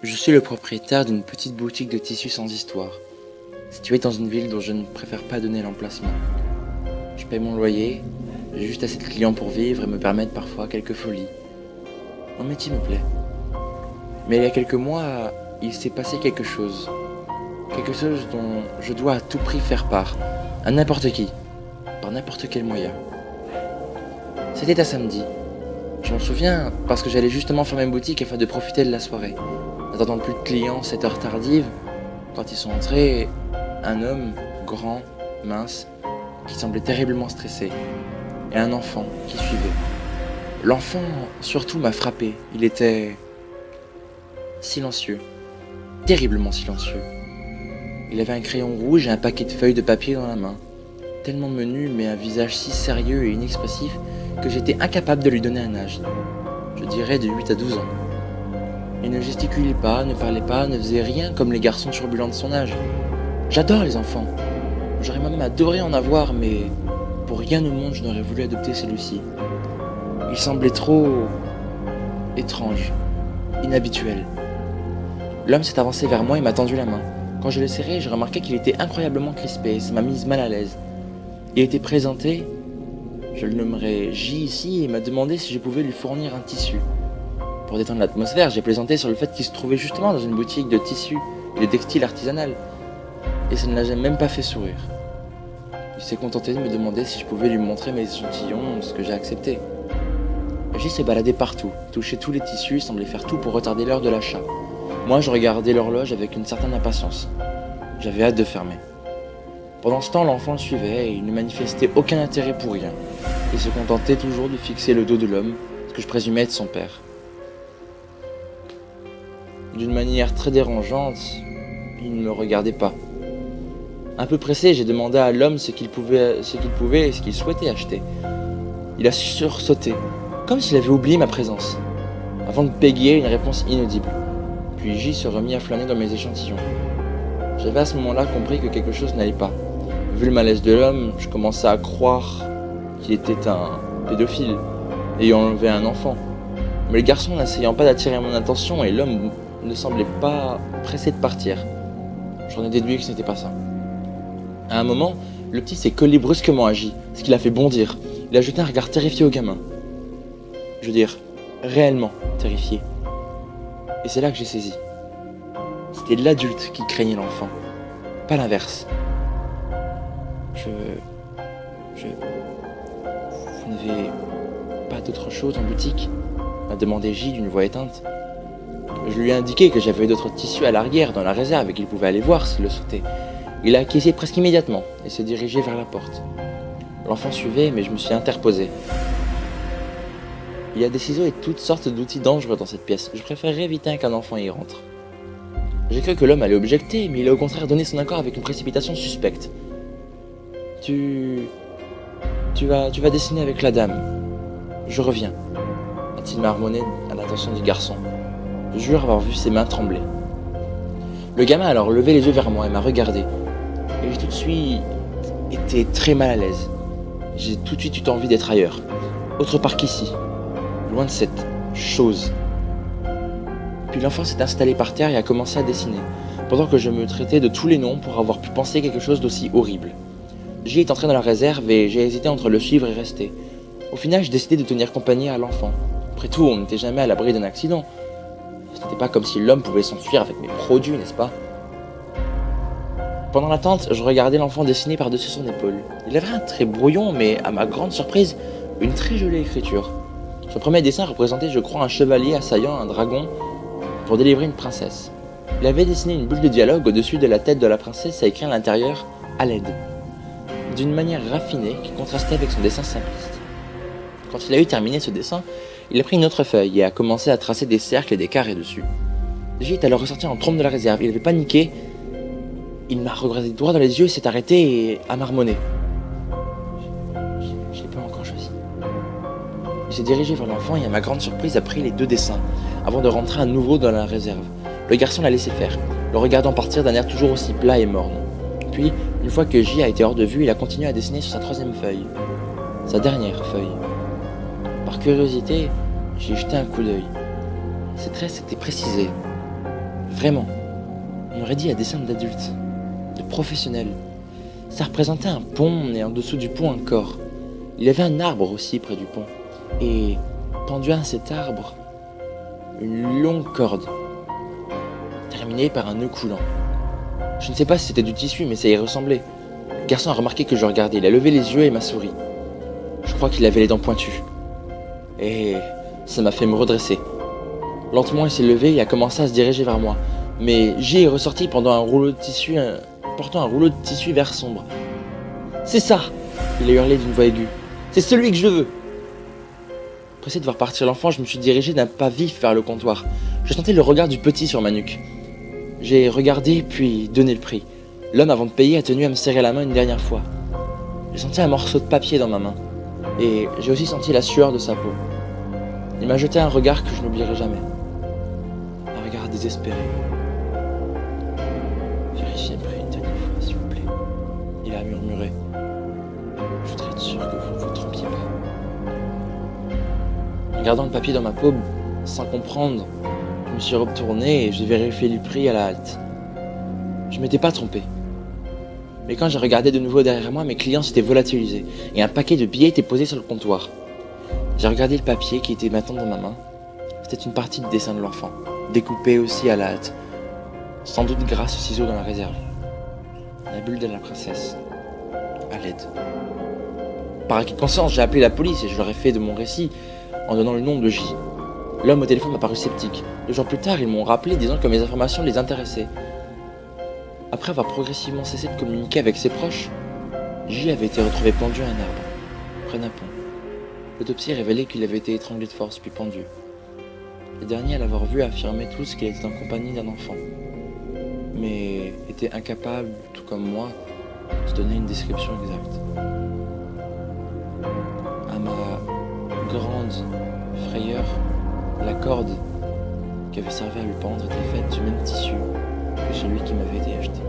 Je suis le propriétaire d'une petite boutique de tissus sans histoire, située dans une ville dont je ne préfère pas donner l'emplacement. Je paye mon loyer, j'ai juste assez de clients pour vivre et me permettre parfois quelques folies. Mon métier me plaît. Mais il y a quelques mois, il s'est passé quelque chose. Quelque chose dont je dois à tout prix faire part, à n'importe qui, par n'importe quel moyen. C'était un samedi. Je m'en souviens parce que j'allais justement fermer ma boutique afin de profiter de la soirée. N'attendant plus de clients cette heure tardive, quand ils sont entrés, un homme, grand, mince, qui semblait terriblement stressé, et un enfant qui suivait. L'enfant, surtout, m'a frappé. Il était silencieux, terriblement silencieux. Il avait un crayon rouge et un paquet de feuilles de papier dans la main, tellement menu mais un visage si sérieux et inexpressif que j'étais incapable de lui donner un âge. Je dirais de 8 à 12 ans. Il ne gesticulait pas, ne parlait pas, ne faisait rien comme les garçons turbulents de son âge. J'adore les enfants. J'aurais même adoré en avoir, mais pour rien au monde je n'aurais voulu adopter celui-ci. Il semblait trop étrange, inhabituel. L'homme s'est avancé vers moi et m'a tendu la main. Quand je l'ai serré, j'ai remarqué qu'il était incroyablement crispé et ça m'a mise mal à l'aise. Il était présenté, je le nommerai J ici, et m'a demandé si je pouvais lui fournir un tissu. Pour détendre l'atmosphère, j'ai plaisanté sur le fait qu'il se trouvait justement dans une boutique de tissus et de textiles artisanal. Et ça ne l'a même pas fait sourire. Il s'est contenté de me demander si je pouvais lui montrer mes échantillons, ce que j'ai accepté. J s'est baladé partout, touchait tous les tissus et semblait faire tout pour retarder l'heure de l'achat. Moi, je regardais l'horloge avec une certaine impatience. J'avais hâte de fermer. Pendant ce temps, l'enfant le suivait et il ne manifestait aucun intérêt pour rien. Il se contentait toujours de fixer le dos de l'homme, ce que je présumais être son père. D'une manière très dérangeante, il ne me regardait pas. Un peu pressé, j'ai demandé à l'homme ce qu'il pouvait et ce qu'il souhaitait acheter. Il a sursauté, comme s'il avait oublié ma présence, avant de bégayer une réponse inaudible. Puis J se remit à flâner dans mes échantillons. J'avais à ce moment-là compris que quelque chose n'allait pas. Vu le malaise de l'homme, je commençais à croire qu'il était un pédophile, ayant enlevé un enfant. Mais le garçon n'essayant pas d'attirer mon attention et l'homme ne semblait pas pressé de partir. J'en ai déduit que ce n'était pas ça. À un moment, le petit s'est collé brusquement à J, ce qui l'a fait bondir. Il a jeté un regard terrifié au gamin. Je veux dire, réellement terrifié. Et c'est là que j'ai saisi. C'était l'adulte qui craignait l'enfant, pas l'inverse. Vous n'avez pas d'autre chose en boutique ? M'a demandé J d'une voix éteinte. Je lui ai indiqué que j'avais d'autres tissus à l'arrière dans la réserve et qu'il pouvait aller voir s'il le souhaitait. Il a acquiescé presque immédiatement et s'est dirigé vers la porte. L'enfant suivait, mais je me suis interposé. Il y a des ciseaux et toutes sortes d'outils dangereux dans cette pièce. Je préférerais éviter qu'un enfant y rentre. J'ai cru que l'homme allait objecter, mais il a au contraire donné son accord avec une précipitation suspecte. Tu vas dessiner avec la dame. Je reviens, a-t-il marmonné à l'attention du garçon. Je jure avoir vu ses mains trembler. Le gamin a alors levé les yeux vers moi et m'a regardé. Et j'ai tout de suite été très mal à l'aise. J'ai tout de suite eu envie d'être ailleurs, autre part qu'ici, loin de cette chose. Puis l'enfant s'est installé par terre et a commencé à dessiner, pendant que je me traitais de tous les noms pour avoir pu penser quelque chose d'aussi horrible. J est entré dans la réserve et j'ai hésité entre le suivre et rester. Au final, j'ai décidé de tenir compagnie à l'enfant. Après tout, on n'était jamais à l'abri d'un accident. Ce n'était pas comme si l'homme pouvait s'enfuir avec mes produits, n'est-ce pas ? Pendant l'attente, je regardais l'enfant dessiner par-dessus son épaule. Il avait un trait brouillon, mais à ma grande surprise, une très jolie écriture. Son premier dessin représentait, je crois, un chevalier assaillant un dragon pour délivrer une princesse. Il avait dessiné une bulle de dialogue au-dessus de la tête de la princesse et écrit à l'intérieur « à l'aide », d'une manière raffinée qui contrastait avec son dessin simpliste. Quand il a eu terminé ce dessin, il a pris une autre feuille et a commencé à tracer des cercles et des carrés dessus. J est alors ressorti en trompe de la réserve. Il avait paniqué. Il m'a regardé droit dans les yeux, s'est arrêté et a marmonné. Je l'ai pas encore choisi. Il s'est dirigé vers l'enfant et à ma grande surprise a pris les deux dessins, avant de rentrer à nouveau dans la réserve. Le garçon l'a laissé faire, le regardant partir d'un air toujours aussi plat et morne. Puis, une fois que J a été hors de vue, il a continué à dessiner sur sa troisième feuille. Sa dernière feuille. Par curiosité, j'ai jeté un coup d'œil. Ses traits s'étaient précisés. Vraiment. On aurait dit un dessin d'adultes, de professionnels. Ça représentait un pont et en dessous du pont un corps. Il y avait un arbre aussi près du pont. Et pendu à cet arbre, une longue corde, terminée par un nœud coulant. Je ne sais pas si c'était du tissu, mais ça y ressemblait. Le garçon a remarqué que je regardais. Il a levé les yeux et m'a souri. Je crois qu'il avait les dents pointues. Et ça m'a fait me redresser. Lentement, il s'est levé et a commencé à se diriger vers moi. Mais J est ressorti portant un rouleau de tissu vert sombre. « C'est ça !» il a hurlé d'une voix aiguë. « C'est celui que je veux !» Pressé de voir partir l'enfant, je me suis dirigé d'un pas vif vers le comptoir. Je sentais le regard du petit sur ma nuque. J'ai regardé puis donné le prix. L'homme, avant de payer, a tenu à me serrer la main une dernière fois. J'ai senti un morceau de papier dans ma main. Et j'ai aussi senti la sueur de sa peau. Il m'a jeté un regard que je n'oublierai jamais. Un regard désespéré. Vérifiez le prix une dernière fois, s'il vous plaît. Il a murmuré. Je voudrais être sûr que vous ne vous trompiez pas. En gardant le papier dans ma paume, sans comprendre, je me suis retourné et j'ai vérifié le prix à la halte. Je m'étais pas trompé. Mais quand j'ai regardé de nouveau derrière moi, mes clients s'étaient volatilisés et un paquet de billets était posé sur le comptoir. J'ai regardé le papier qui était maintenant dans ma main. C'était une partie de dessin de l'enfant, découpée aussi à la hâte, sans doute grâce aux ciseaux dans la réserve. La bulle de la princesse, à l'aide. Par acquis de conscience, j'ai appelé la police et je leur ai fait de mon récit en donnant le nom de J. L'homme au téléphone m'a paru sceptique. 2 jours plus tard, ils m'ont rappelé disant que mes informations les intéressaient. Après avoir progressivement cessé de communiquer avec ses proches, J avait été retrouvé pendu à un arbre, près d'un pont. L'autopsie révélait qu'il avait été étranglé de force puis pendu. Le dernier à l'avoir vu affirmait tous qu'il était en compagnie d'un enfant, mais était incapable, tout comme moi, de donner une description exacte. À ma grande frayeur, la corde qui avait servi à le pendre était faite du même tissu que celui qui m'avait été acheté.